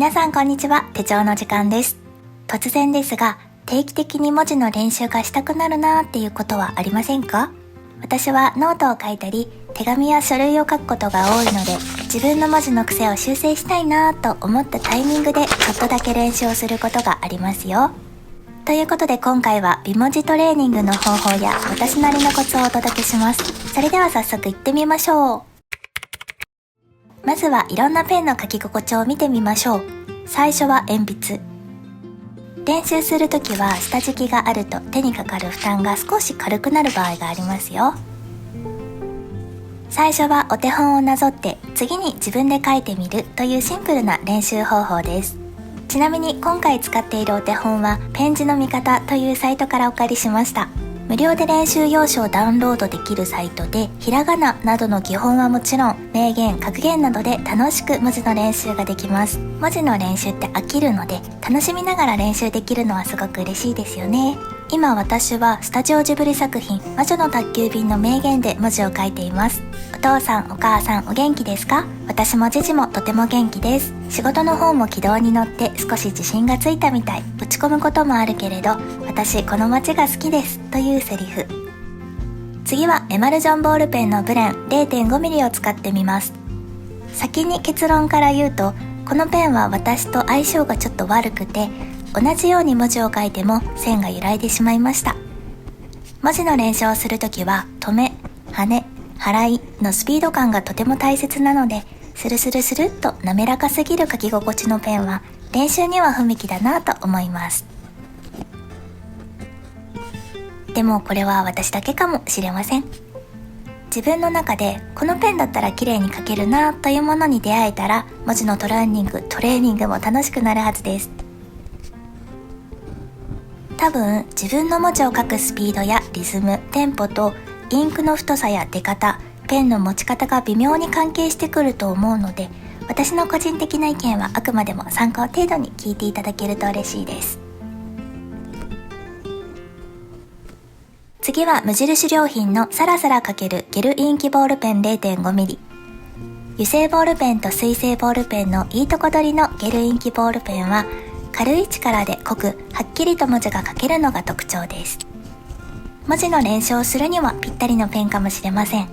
皆さんこんにちは。手帳の時間です。突然ですが、定期的に文字の練習がしたくなるなーっていうことはありませんか？私はノートを書いたり、手紙や書類を書くことが多いので、自分の文字の癖を修正したいなーと思ったタイミングでちょっとだけ練習をすることがありますよ。ということで今回は美文字トレーニングの方法や私なりのコツをお届けします。それでは早速いってみましょう。まずはいろんなペンの書き心地を見てみましょう。最初は鉛筆。練習するときは下敷きがあると手にかかる負担が少し軽くなる場合がありますよ。最初はお手本をなぞって次に自分で書いてみるというシンプルな練習方法です。ちなみに今回使っているお手本はペン字の味方というサイトからお借りしました。無料で練習用紙をダウンロードできるサイトで、ひらがななどの基本はもちろん名言、格言などで楽しく文字の練習ができます。文字の練習って飽きるので楽しみながら練習できるのはすごく嬉しいですよね。今私はスタジオジブリ作品魔女の宅急便の名言で文字を書いています。お父さんお母さんお元気ですか？私も父もとても元気です。仕事の方も軌道に乗って少し自信がついたみたい。落ち込むこともあるけれど私この街が好きですというセリフ。次はエマルジョンボールペンのブレン 0.5mm を使ってみます。先に結論から言うと、このペンは私と相性がちょっと悪くて、同じように文字を書いても線が揺らいでしまいました。文字の練習をするときは止め、跳ね、払いのスピード感がとても大切なので、スルスルスルっと滑らかすぎる書き心地のペンは練習には不向きだなと思います。でもこれは私だけかもしれません。自分の中でこのペンだったら綺麗に書けるなというものに出会えたら、文字のトレーニングも楽しくなるはずです。多分自分の文字を書くスピードやリズム、テンポとインクの太さや出方、ペンの持ち方が微妙に関係してくると思うので、私の個人的な意見はあくまでも参考程度に聞いていただけると嬉しいです。次は無印良品のサラサラ×ゲルインキボールペン 0.5mm。 油性ボールペンと水性ボールペンのいいとこ取りのゲルインキボールペンは軽い力で濃くはっきりと文字が書けるのが特徴です。文字の練習をするにはぴったりのペンかもしれません。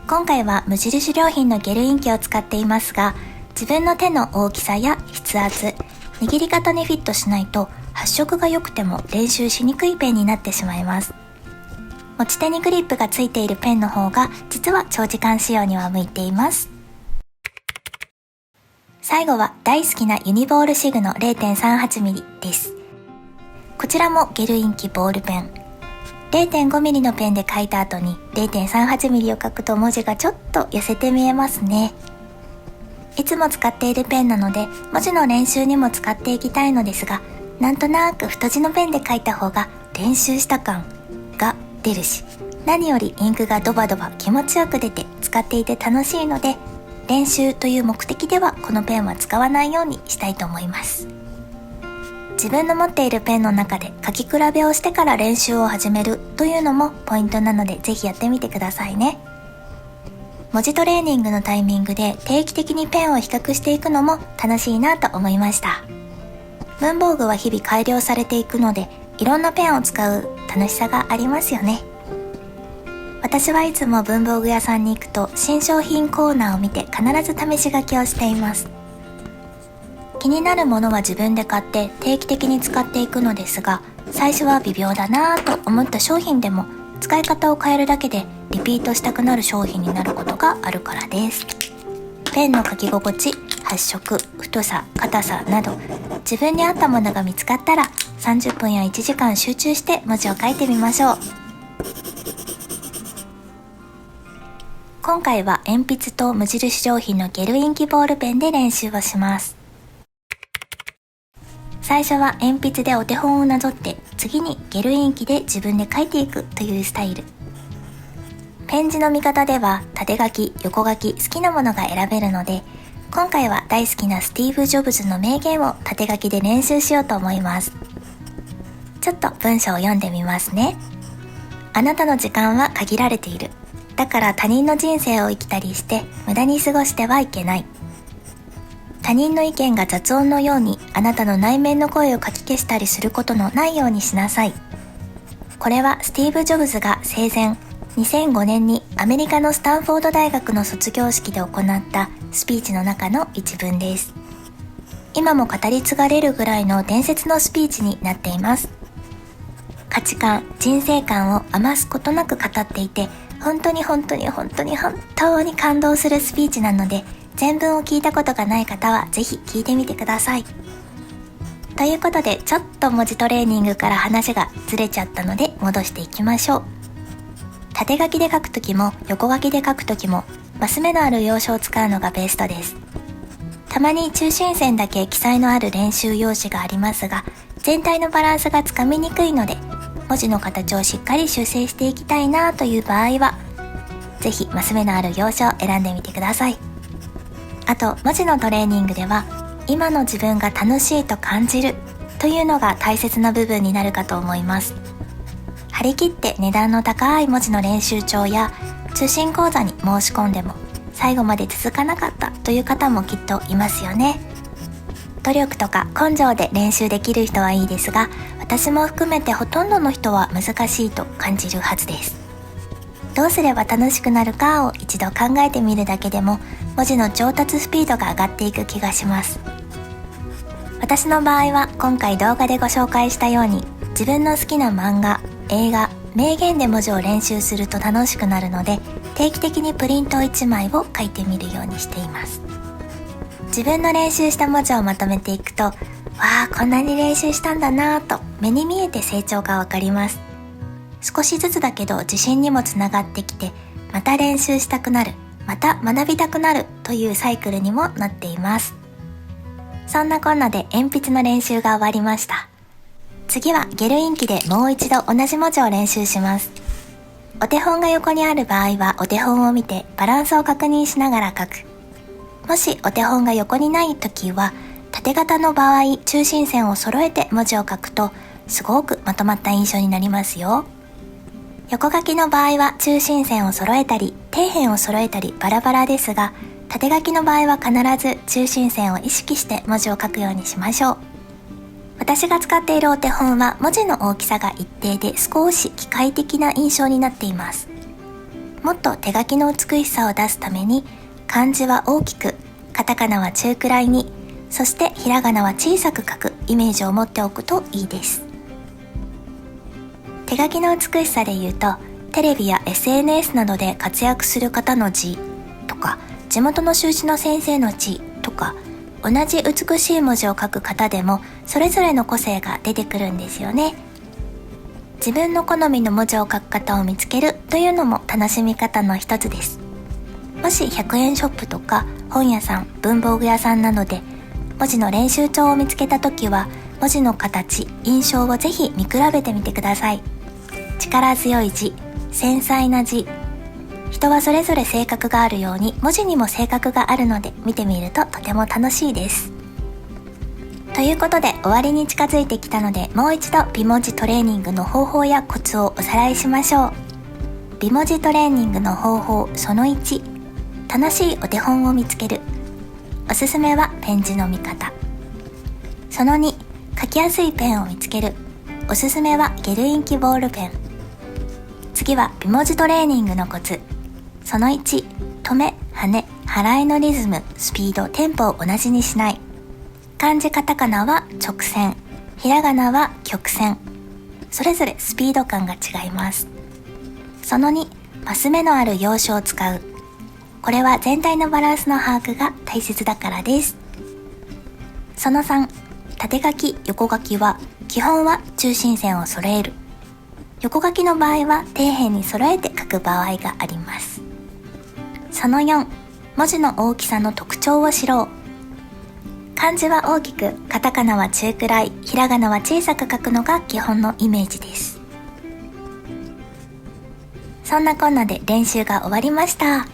今回は無印良品のゲルインキを使っていますが、自分の手の大きさや筆圧、握り方にフィットしないと発色が良くても練習しにくいペンになってしまいます。持ち手にグリップがついているペンの方が実は長時間使用には向いています。最後は大好きなユニボールシグの 0.38mm です。こちらもゲルインキボールペン。0.5mm のペンで書いた後に 0.38mm を書くと文字がちょっと痩せて見えますね。いつも使っているペンなので文字の練習にも使っていきたいのですが、なんとなく太字のペンで書いた方が練習した感が出るし、何よりインクがドバドバ気持ちよく出て使っていて楽しいので、練習という目的ではこのペンは使わないようにしたいと思います。自分の持っているペンの中で書き比べをしてから練習を始めるというのもポイントなので、ぜひやってみてくださいね。文字トレーニングのタイミングで定期的にペンを比較していくのも楽しいなと思いました。文房具は日々改良されていくので、いろんなペンを使う楽しさがありますよね。私はいつも文房具屋さんに行くと新商品コーナーを見て必ず試し書きをしています。気になるものは自分で買って定期的に使っていくのですが、最初は微妙だなぁと思った商品でも使い方を変えるだけでリピートしたくなる商品になることがあるからです。ペンの書き心地、発色、太さ、硬さなど自分に合ったものが見つかったら30分や1時間集中して文字を書いてみましょう。今回は鉛筆と無印良品のゲルインキボールペンで練習をします。最初は鉛筆でお手本をなぞって、次にゲルインキで自分で書いていくというスタイル。ペン字の見方では縦書き、横書き好きなものが選べるので、今回は大好きなスティーブ・ジョブズの名言を縦書きで練習しようと思います。ちょっと文章を読んでみますね。あなたの時間は限られている。だから他人の人生を生きたりして無駄に過ごしてはいけない。他人の意見が雑音のようにあなたの内面の声をかき消したりすることのないようにしなさい。これはスティーブ・ジョブズが生前2005年にアメリカのスタンフォード大学の卒業式で行ったスピーチの中の一文です。今も語り継がれるぐらいの伝説のスピーチになっています。価値観、人生観を余すことなく語っていて、本当に感動するスピーチなので、全文を聞いたことがない方はぜひ聞いてみてください。ということで、ちょっと文字トレーニングから話がずれちゃったので戻していきましょう。縦書きで書くときも横書きで書くときもマス目のある用紙を使うのがベストです。たまに中心線だけ記載のある練習用紙がありますが、全体のバランスがつかみにくいので、文字の形をしっかり修正していきたいなという場合は、ぜひマス目のある用紙を選んでみてください。あと、文字のトレーニングでは、今の自分が楽しいと感じるというのが大切な部分になるかと思います。張り切って値段の高い文字の練習帳や通信講座に申し込んでも最後まで続かなかったという方もきっといますよね。努力とか根性で練習できる人はいいですが、私も含めてほとんどの人は難しいと感じるはずです。どうすれば楽しくなるかを一度考えてみるだけでも文字の上達スピードが上がっていく気がします。私の場合は今回動画でご紹介したように、自分の好きな漫画、映画、名言で文字を練習すると楽しくなるので、定期的にプリント1枚を書いてみるようにしています。自分の練習した文字をまとめていくと、わあ、こんなに練習したんだなぁと目に見えて成長がわかります。少しずつだけど自信にもつながってきて、また練習したくなる、また学びたくなるというサイクルにもなっています。そんなこんなで鉛筆の練習が終わりました。次はゲルインキでもう一度同じ文字を練習します。お手本が横にある場合はお手本を見てバランスを確認しながら書く。もしお手本が横にないときは、縦型の場合中心線を揃えて文字を書くとすごくまとまった印象になりますよ。横書きの場合は中心線を揃えたり底辺を揃えたりバラバラですが、縦書きの場合は必ず中心線を意識して文字を書くようにしましょう。私が使っているお手本は文字の大きさが一定で少し機械的な印象になっています。もっと手書きの美しさを出すために、漢字は大きく、カタカナは中くらいに、そしてひらがなは小さく書くイメージを持っておくといいです。手書きの美しさで言うと、テレビや SNS などで活躍する方の字とか、地元の習字の先生の字とか、同じ美しい文字を書く方でもそれぞれの個性が出てくるんですよね。自分の好みの文字を書く方を見つけるというのも楽しみ方の一つです。もし100円ショップとか本屋さん、文房具屋さんなどで文字の練習帳を見つけたときは、文字の形、印象をぜひ見比べてみてください。力強い字、繊細な字、人はそれぞれ性格があるように文字にも性格があるので、見てみるととても楽しいです。ということで終わりに近づいてきたので、もう一度美文字トレーニングの方法やコツをおさらいしましょう。美文字トレーニングの方法その1、楽しいお手本を見つける。おすすめはペン字の見方。その2、書きやすいペンを見つける。おすすめはゲルインキボールペン。次は美文字トレーニングのコツ。その1、止め、跳ね、払いのリズム、スピード、テンポを同じにしない。漢字カタカナは直線、ひらがなは曲線。それぞれスピード感が違います。その2、マス目のある用紙を使う。これは全体のバランスの把握が大切だからです。その3、縦書き、横書きは基本は中心線を揃える。横書きの場合は底辺に揃えて書く場合があります。その4、文字の大きさの特徴を知ろう。漢字は大きく、カタカナは中くらい、ひらがなは小さく書くのが基本のイメージです。そんなこんなで練習が終わりました。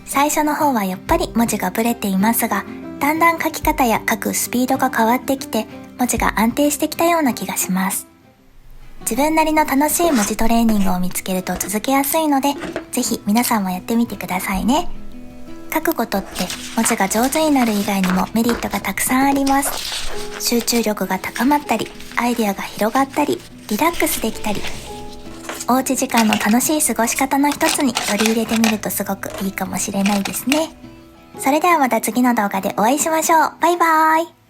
最初の方はやっぱり文字がブレていますが、だんだん書き方や書くスピードが変わってきて、文字が安定してきたような気がします。自分なりの楽しい文字トレーニングを見つけると続けやすいので、ぜひ皆さんもやってみてくださいね。書くことって文字が上手になる以外にもメリットがたくさんあります。集中力が高まったり、アイデアが広がったり、リラックスできたり、おうち時間の楽しい過ごし方の一つに取り入れてみるとすごくいいかもしれないですね。それではまた次の動画でお会いしましょう。バイバーイ。